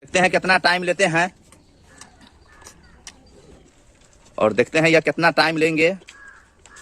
देखते हैं कितना टाइम लेते हैं और देखते हैं यह कितना टाइम लेंगे।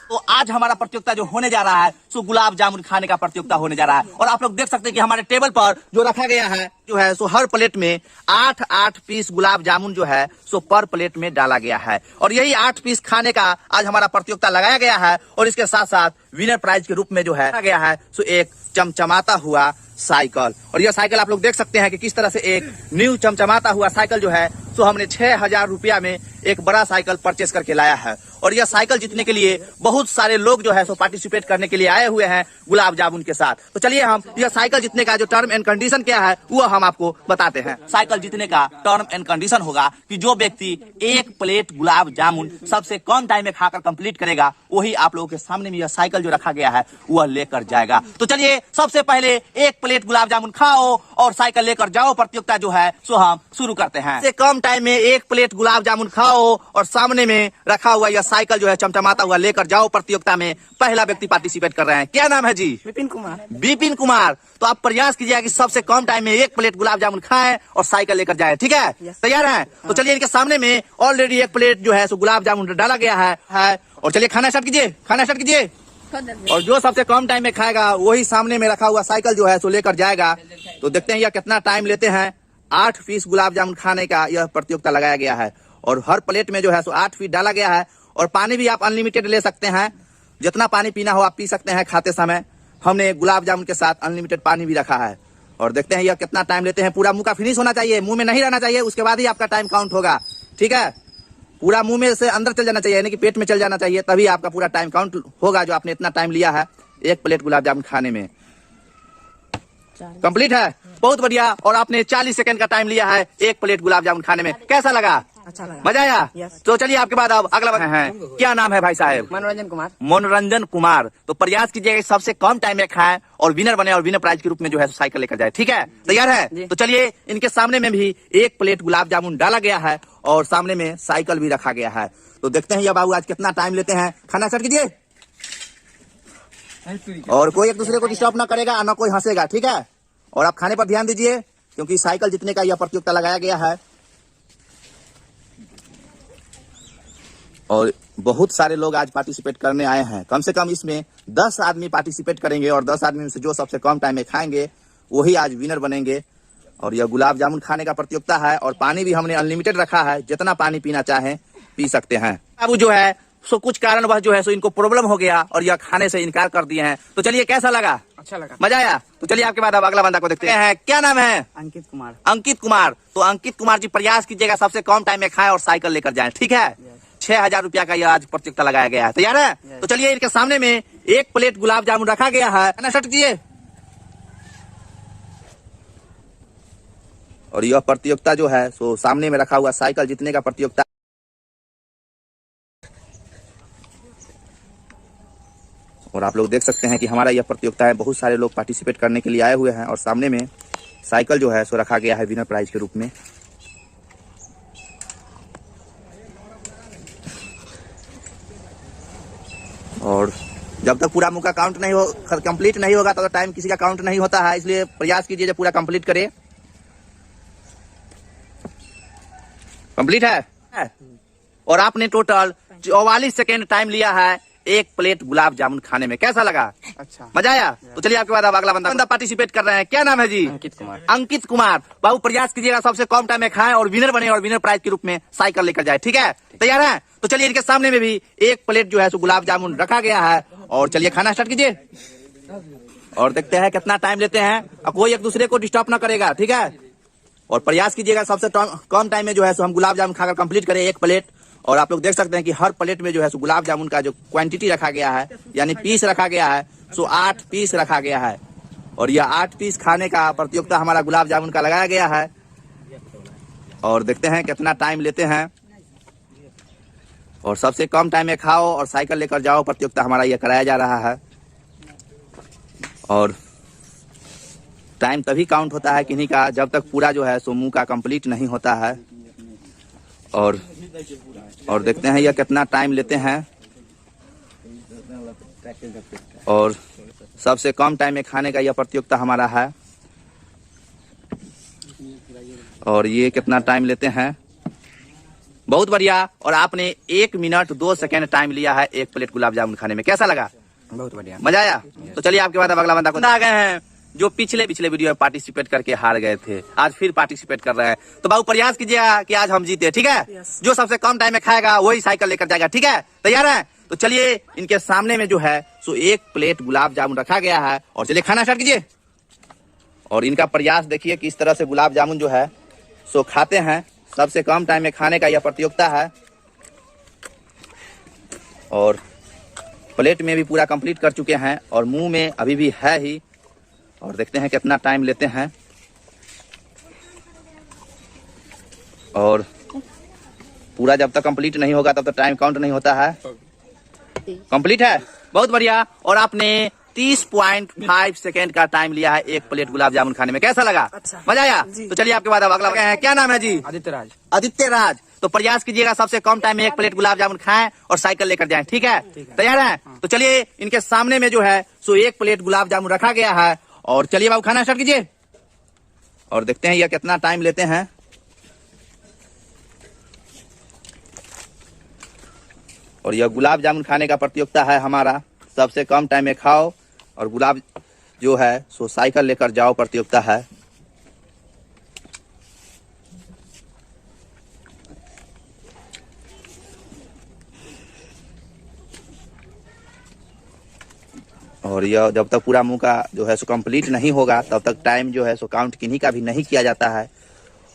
तो आज हमारा प्रतियोगिता जो होने जा रहा है सो गुलाब जामुन खाने का प्रतियोगिता होने जा रहा है। और आप लोग देख सकते हैं कि हमारे टेबल पर जो रखा गया है जो है सो हर प्लेट में 8 पीस गुलाब जामुन जो है सो पर प्लेट में डाला गया है। और यही 8 पीस खाने का आज हमारा प्रतियोगिता लगाया गया है। और इसके साथ साथ विनर प्राइज के रूप में जो है गया है सो एक चमचमाता हुआ साइकिल। और यह साइकिल आप लोग देख सकते हैं कि किस तरह से एक न्यू चमचमाता हुआ साइकिल जो है सो हमने 6000 रुपया में एक बड़ा साइकिल परचेस करके लाया है। और यह साइकिल जीतने के लिए बहुत सारे लोग जो है सो पार्टिसिपेट करने के लिए आए हुए हैं गुलाब जामुन के साथ। तो चलिए हम यह साइकिल जीतने का जो टर्म एंड कंडीशन क्या है वो हम आपको बताते हैं। साइकिल जीतने का टर्म एंड कंडीशन होगा कि जो व्यक्ति एक प्लेट गुलाब जामुन सबसे कम टाइम में खाकर कंप्लीट करेगा वही आप लोगों के सामने में यह साइकिल जो रखा गया है वह लेकर जाएगा। तो चलिए सबसे पहले एक प्लेट गुलाब जामुन खाओ और साइकिल लेकर जाओ प्रतियोगिता जो है सो हम शुरू करते हैं। सबसे कम टाइम में एक प्लेट गुलाब जामुन खाओ और सामने में रखा हुआ यह साइकिल जो है चमचमाता हुआ लेकर जाओ प्रतियोगिता में पहला व्यक्ति पार्टिसिपेट कर रहे हैं। क्या नाम है जी? विपिन कुमार। विपिन कुमार। तो आप प्रयास कीजिएगा कि सबसे कम टाइम में एक प्लेट गुलाब जामुन खाएं और साइकिल लेकर जाएं, ठीक है? तैयार हैं? तो चलिए इनके सामने में ऑलरेडी एक प्लेट जो है सो गुलाब जामुन डाला गया है। और चलिए खाना स्टार्ट कीजिए, खाना स्टार्ट कीजिए। और जो सबसे कम टाइम में खाएगा वही सामने में रखा हुआ साइकिल जो है सो लेकर जाएगा। तो देखते हैं यह कितना टाइम लेते हैं। 8 पीस गुलाब जामुन खाने का यह प्रतियोगिता लगाया गया है। और हर प्लेट में जो है सो 8 पीस डाला गया है। और पानी भी आप अनलिमिटेड ले सकते हैं, जितना पानी पीना हो आप पी सकते हैं खाते समय। हमने गुलाब जामुन के साथ अनलिमिटेड पानी भी रखा है। और देखते हैं यह कितना टाइम लेते हैं। पूरा मुंह का फिनिश होना चाहिए, मुंह में नहीं रहना चाहिए, उसके बाद ही आपका टाइम काउंट होगा, ठीक है? पूरा मुंह में से अंदर चल जाना चाहिए, यानी कि पेट में चल जाना चाहिए, तभी आपका पूरा टाइम काउंट होगा जो आपने इतना टाइम लिया है एक प्लेट गुलाब जामुन खाने में। कंप्लीट है, बहुत बढ़िया। और आपने 40 सेकंड का टाइम लिया है एक प्लेट गुलाब जामुन खाने में। कैसा लगा? अच्छा लगा। मजा आया? तो चलिए आपके बाद अब अगला है। क्या नाम है भाई साहब? मनोरंजन कुमार। मनोरंजन कुमार। तो प्रयास कीजिएगा सबसे कम टाइम में खाएं और विनर बने और विनर प्राइज के रूप में जो है साइकिल लेकर जाए, ठीक है? तैयार है? तो चलिए इनके सामने में भी एक प्लेट गुलाब जामुन डाला गया है और सामने में साइकिल भी रखा गया है। तो देखते हैं ये बाबू आज कितना टाइम लेते हैं। खाना स्टार्ट कीजिए। और कोई एक दूसरे को डिस्टर्ब ना करेगा, ना कोई हंसेगा, ठीक है? और आप खाने पर ध्यान दीजिए क्योंकि साइकिल जीतने का यह प्रतियोगिता लगाया गया है। और बहुत सारे लोग आज पार्टिसिपेट करने आए हैं। कम से कम इसमें 10 आदमी पार्टिसिपेट करेंगे और 10 आदमी में से जो सबसे कम टाइम में खाएंगे वही आज विनर बनेंगे। और यह गुलाब जामुन खाने का प्रतियोगिता है और पानी भी हमने अनलिमिटेड रखा है, जितना पानी पीना चाहें पी सकते हैं। बाबू जो है सो कुछ कारणवश जो है सो इनको प्रॉब्लम हो गया और यह खाने से इनकार कर दिए हैं। तो चलिए कैसा लगा? अच्छा लगा। मजा आया? तो चलिए आपके बाद अब अगला बंदा को देखते हैं। क्या नाम है? अंकित कुमार। अंकित कुमार। तो अंकित कुमार जी प्रयास कीजिएगा सबसे कम टाइम में खाएं और साइकिल लेकर जाएं, ठीक है? 6000 रुपया का यह आज प्रतियोगिता लगाया गया है। तैयार है? तो चलिए इनके सामने में एक प्लेट गुलाब जामुन रखा गया है। खाना स्टार्ट कीजिए। और यह प्रतियोगिता जो है सो सामने में रखा हुआ साइकिल जीतने का प्रतियोगिता। और आप लोग देख सकते हैं कि हमारा यह प्रतियोगिता है, बहुत सारे लोग पार्टिसिपेट करने के लिए आए हुए हैं और सामने में साइकिल जो है सो रखा गया है विनर प्राइज के रूप में। और जब तक पूरा मुंह का काउंट नहीं हो कंप्लीट नहीं होगा तब तक टाइम किसी का काउंट नहीं होता है, इसलिए प्रयास कीजिए जब पूरा कंप्लीट करे। कंप्लीट है? और आपने टोटल 44 सेकेंड टाइम लिया है एक प्लेट गुलाब जामुन खाने में। कैसा लगा? अच्छा। मजा आया? तो चलिए आपके बाद अब अगला बंदा पार्टिसिपेट कर रहे हैं। क्या नाम है जी? अंकित कुमार। अंकित कुमार। बाबू प्रयास कीजिएगा सबसे कम टाइम में खाएं और विनर बने और विनर प्राइज के रूप में साइकिल लेकर जाए, ठीक है? तैयार है? तो चलिए इनके सामने में भी एक प्लेट जो है सो गुलाब जामुन रखा गया है। और चलिए खाना स्टार्ट कीजिए। और देखते हैं कितना टाइम लेते हैं। और कोई एक दूसरे को डिस्टर्ब ना करेगा, ठीक है? और प्रयास कीजिएगा सबसे कम टाइम में जो है सो हम गुलाब जामुन खाकर कंप्लीट करें एक प्लेट। और आप लोग देख सकते हैं कि हर प्लेट में जो है सो गुलाब जामुन का जो क्वांटिटी रखा गया है यानी पीस रखा गया है सो 8 पीस रखा गया है। और यह 8 पीस खाने का प्रतियोगिता हमारा गुलाब जामुन का लगाया गया है। और देखते हैं कितना टाइम लेते हैं। और सबसे कम टाइम में खाओ और साइकिल लेकर जाओ प्रतियोगिता हमारा यह कराया जा रहा है। और टाइम तभी काउंट होता है किन्हीं का जब तक पूरा जो है सो मुंह का कंप्लीट नहीं होता है। और देखते हैं यह कितना टाइम लेते हैं। और सबसे कम टाइम में खाने का यह प्रतियोगिता हमारा है। और ये कितना टाइम लेते हैं, बहुत बढ़िया। और आपने 1 मिनट 2 सेकंड टाइम लिया है एक प्लेट गुलाब जामुन खाने में, कैसा लगा? बहुत बढ़िया, मजा आया? तो चलिए आपके बाद अब अगला बंदा को आ गए हैं जो पिछले वीडियो में पार्टिसिपेट करके हार गए थे, आज फिर पार्टिसिपेट कर रहे हैं। तो बाबू प्रयास कीजिएगा कि आज हम जीते, ठीक है? जो सबसे कम टाइम में खाएगा वही साइकिल लेकर जाएगा, ठीक है? तैयार है? तो चलिए इनके सामने में जो है सो 1 प्लेट गुलाब जामुन रखा गया है और चलिए खाना स्टार्ट कीजिए। और इनका प्रयास देखिए किस तरह से गुलाब जामुन जो है सो खाते हैं। सबसे कम टाइम में खाने का यह प्रतियोगिता है और प्लेट में भी पूरा कंप्लीट कर चुके हैं और मुंह में अभी भी है ही। और देखते हैं कितना टाइम लेते हैं। और पूरा जब तक कंप्लीट नहीं होगा तब तक टाइम काउंट नहीं होता है। कंप्लीट है, बहुत बढ़िया। और आपने 30.5 सेकेंड का टाइम लिया है एक प्लेट गुलाब जामुन खाने में, कैसा लगा? अच्छा। मजा आया? तो चलिए आपके बाद अब अगला है, क्या नाम है जी? आदित्य राज। आदित्य राज। तो प्रयास कीजिएगा सबसे कम टाइम में एक प्लेट गुलाब जामुन खाएं और साइकिल लेकर जाएं, ठीक है? तैयार है? तो चलिए इनके सामने में जो है सो 1 प्लेट गुलाब जामुन रखा गया है और चलिए बाबू खाना स्टार्ट कीजिए। और देखते हैं यह कितना टाइम लेते हैं। और यह गुलाब जामुन खाने का प्रतियोगिता है हमारा, सबसे कम टाइम में खाओ और गुलाब जो है सो साइकिल लेकर जाओ प्रतियोगिता है। और यह जब तक पूरा मुंह का जो है सो कंप्लीट नहीं होगा तब तक टाइम जो है सो काउंट किन्हीं का भी नहीं किया जाता है।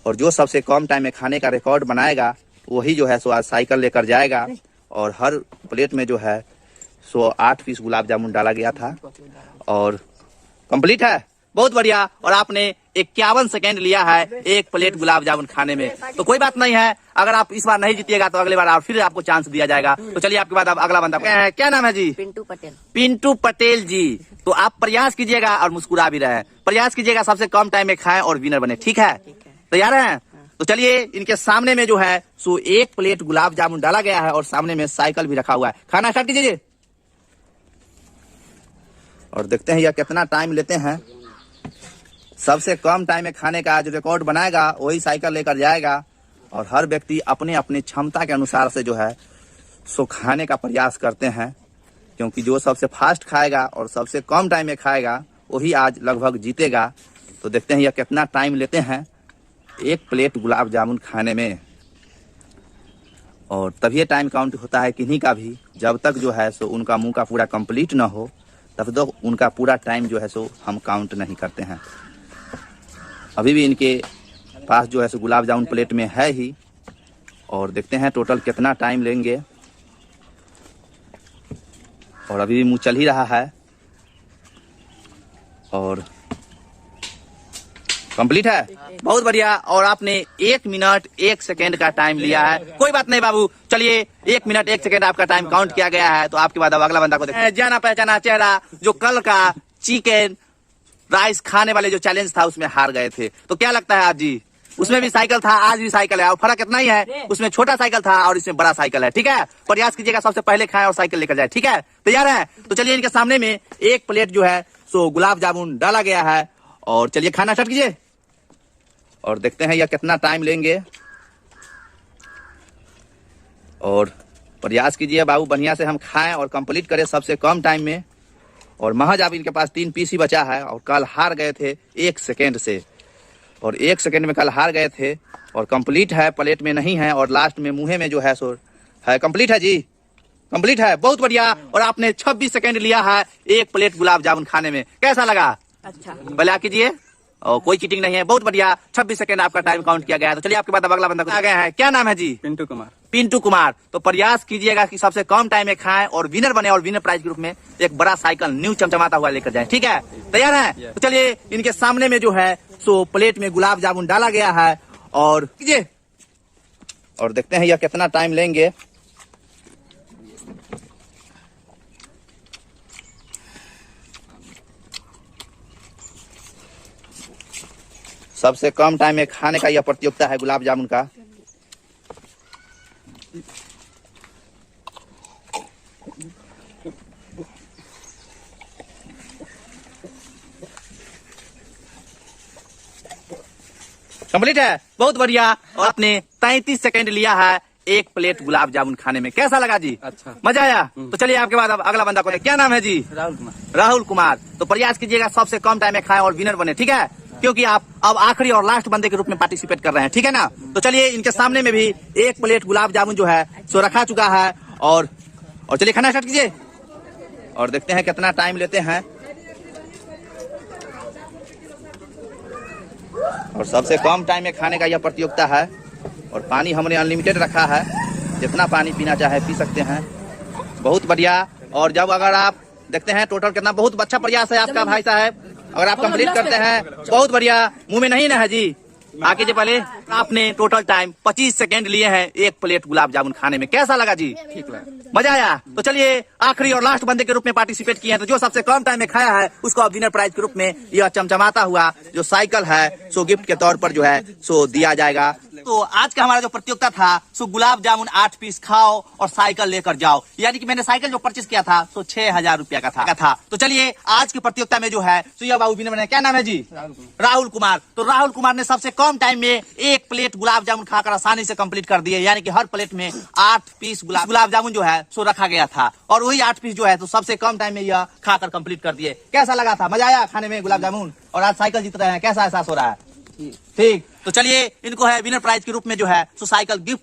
और जो सबसे कम टाइम में खाने का रिकॉर्ड बनाएगा वही जो है सो आज साइकिल लेकर जाएगा। और हर प्लेट में जो है सो 8 पीस गुलाब जामुन डाला गया था और कंप्लीट है, बहुत बढ़िया। और आपने 51 सेकेंड लिया है एक प्लेट गुलाब जामुन खाने में। तो कोई बात नहीं है, अगर आप इस बार नहीं जीतिएगा तो अगले बार आप फिर आपको चांस दिया जाएगा। तो चलिए आपके बाद अब अगला बंदा क्या नाम है जी? पिंटू पटेल। पिंटू पटेल जी। तो आप प्रयास कीजिएगा और मुस्कुरा भी रहे, प्रयास कीजिएगा सबसे कम टाइम में खाएं और विनर बने, ठीक है? तैयार है? तो चलिए इनके सामने में जो है सो 1 प्लेट गुलाब जामुन डाला गया है और सामने में साइकिल भी रखा हुआ है। खाना स्टार्ट कीजिए और देखते हैं यह कितना टाइम लेते हैं। सबसे कम टाइम में खाने का जो रिकॉर्ड बनाएगा वही साइकिल लेकर जाएगा। और हर व्यक्ति अपने अपने क्षमता के अनुसार से जो है सो खाने का प्रयास करते हैं, क्योंकि जो सबसे फास्ट खाएगा और सबसे कम टाइम में खाएगा वही आज लगभग जीतेगा। तो देखते हैं यह कितना टाइम लेते हैं 1 प्लेट गुलाब जामुन खाने में। और तभी टाइम काउंट होता है किन्हीं का भी, जब तक जो है सो उनका मुंह का पूरा कंप्लीट ना हो तब तक उनका पूरा टाइम जो है सो हम काउंट नहीं करते हैं। अभी भी इनके पास जो है सो गुलाब जामुन प्लेट में है ही। और देखते हैं टोटल कितना टाइम लेंगे। और अभी भी मुंह चल ही रहा है और कंप्लीट है, बहुत बढ़िया। और आपने 1 मिनट 1 सेकेंड का टाइम लिया है, कोई बात नहीं बाबू। चलिए 1 मिनट 1 सेकेंड आपका टाइम काउंट किया गया है। तो आपके बाद अब अगला बंदा को देखते हैं। जाना पहचाना चेहरा जो कल का चिकन राइस खाने वाले जो चैलेंज था उसमें हार गए थे। तो क्या लगता है आज जी? उसमें भी साइकिल था, आज भी साइकिल है और फर्क इतना ही है, उसमें छोटा साइकिल था और इसमें बड़ा साइकिल है, ठीक है? प्रयास कीजिएगा सबसे पहले खाएं और साइकिल लेकर जाए, ठीक है? तैयार है? तो चलिए इनके सामने में 1 प्लेट जो है सो गुलाब जामुन डाला गया है और चलिए खाना स्टार्ट कीजिए। और देखते हैं यह कितना टाइम लेंगे। और प्रयास कीजिए बाबू बढ़िया से हम खाएं और कंप्लीट करें सबसे कम टाइम में। और महज अब इनके पास 3 पीस ही बचा है और कल हार गए थे 1 सेकेंड से। और 1 सेकेंड में कल हार गए थे और कंप्लीट है, प्लेट में नहीं है और लास्ट में मुंह में जो है सो है। कंप्लीट है जी, कंप्लीट है, बहुत बढ़िया। और आपने 26 सेकेंड लिया है 1 प्लेट गुलाब जामुन खाने में, कैसा लगा? अच्छा। भला कीजिए और कोई चीटिंग नहीं है, बहुत बढ़िया। 26 सेकंड आपका टाइम काउंट किया गया है। तो चलिए आपके बाद अब अगला बंदा आ गया है, क्या नाम है जी? पिंटू कुमार। पिंटू कुमार। तो प्रयास कीजिएगा कि सबसे कम टाइम में खाएं और विनर बने और विनर प्राइज ग्रुप में एक बड़ा साइकिल न्यू चमचमाता हुआ लेकर जाएं, ठीक है? तैयार है? तो चलिए इनके सामने में जो है सो प्लेट में गुलाब जामुन डाला गया है और कीजिए और देखते हैं यह कितना टाइम लेंगे। सबसे कम टाइम में खाने का यह प्रतियोगिता है गुलाब जामुन का। कंप्लीट है, बहुत बढ़िया। और आपने 33 सेकंड लिया है एक प्लेट गुलाब जामुन खाने में। कैसा लगा जी? अच्छा, मजा आया? तो चलिए आपके बाद अब अगला बंदा कौन है? क्या नाम है जी? राहुल कुमार। राहुल कुमार। तो प्रयास कीजिएगा सबसे कम टाइम में खाएं और विनर बने, ठीक है? क्योंकि आप अब आखिरी और लास्ट बंदे के रूप में पार्टिसिपेट कर रहे हैं, ठीक है ना? तो चलिए इनके सामने में भी एक प्लेट गुलाब जामुन जो है सो रखा चुका है और चलिए खाना स्टार्ट कीजिए और देखते हैं कितना टाइम लेते हैं। और सबसे कम टाइम में खाने का यह प्रतियोगिता है और पानी हमने अनलिमिटेड रखा है, जितना पानी पीना चाहे पी सकते हैं। बहुत बढ़िया। और जब अगर आप देखते हैं टोटल कितना, बहुत अच्छा प्रयास है आपका भाई साहब। अगर आप कंप्लीट करते हैं बहुत बढ़िया। मुंह में नहीं ना है जी? आगे जी पहले आपने टोटल टाइम 25 सेकंड लिए हैं एक प्लेट गुलाब जामुन खाने में। कैसा लगा जी? ठीक लगा। मजा आया? तो चलिए आखिरी और लास्ट बंदे के रूप में पार्टिसिपेट किए हैं, तो जो सबसे कम टाइम में खाया है उसको अब विनर प्राइज के रूप में यह चमचमाता हुआ जो साइकिल है सो गिफ्ट के तौर पर जो है सो दिया जाएगा। तो आज का हमारा जो प्रतियोगिता था सो गुलाब जामुन 8 पीस खाओ और साइकिल लेकर जाओ। यानी कि मैंने साइकिल जो परचेज किया था सो 6000 रुपया का था। तो चलिए आज की प्रतियोगिता में जो है सो यह बाबू विनर बने। क्या नाम है जी? राहुल कुमार। तो राहुल कुमार ने सबसे कम टाइम में एक प्लेट गुलाब जामुन खाकर आसानी से कंप्लीट कर दिए। यानी कि हर प्लेट में 8 पीस गुलाब जामुन जो है सो रखा गया था और वही 8 पीस जो है तो सबसे कम टाइम में यह खाकर कंप्लीट कर दिए। कैसा लगा था? मजा आया खाने में गुलाब जामुन? और आज साइकिल जीत रहे हैं, कैसा एहसास हो रहा है? ठीक। तो चलिए इनको है विनर प्राइज के रूप में जो है सो साइकिल गिफ्ट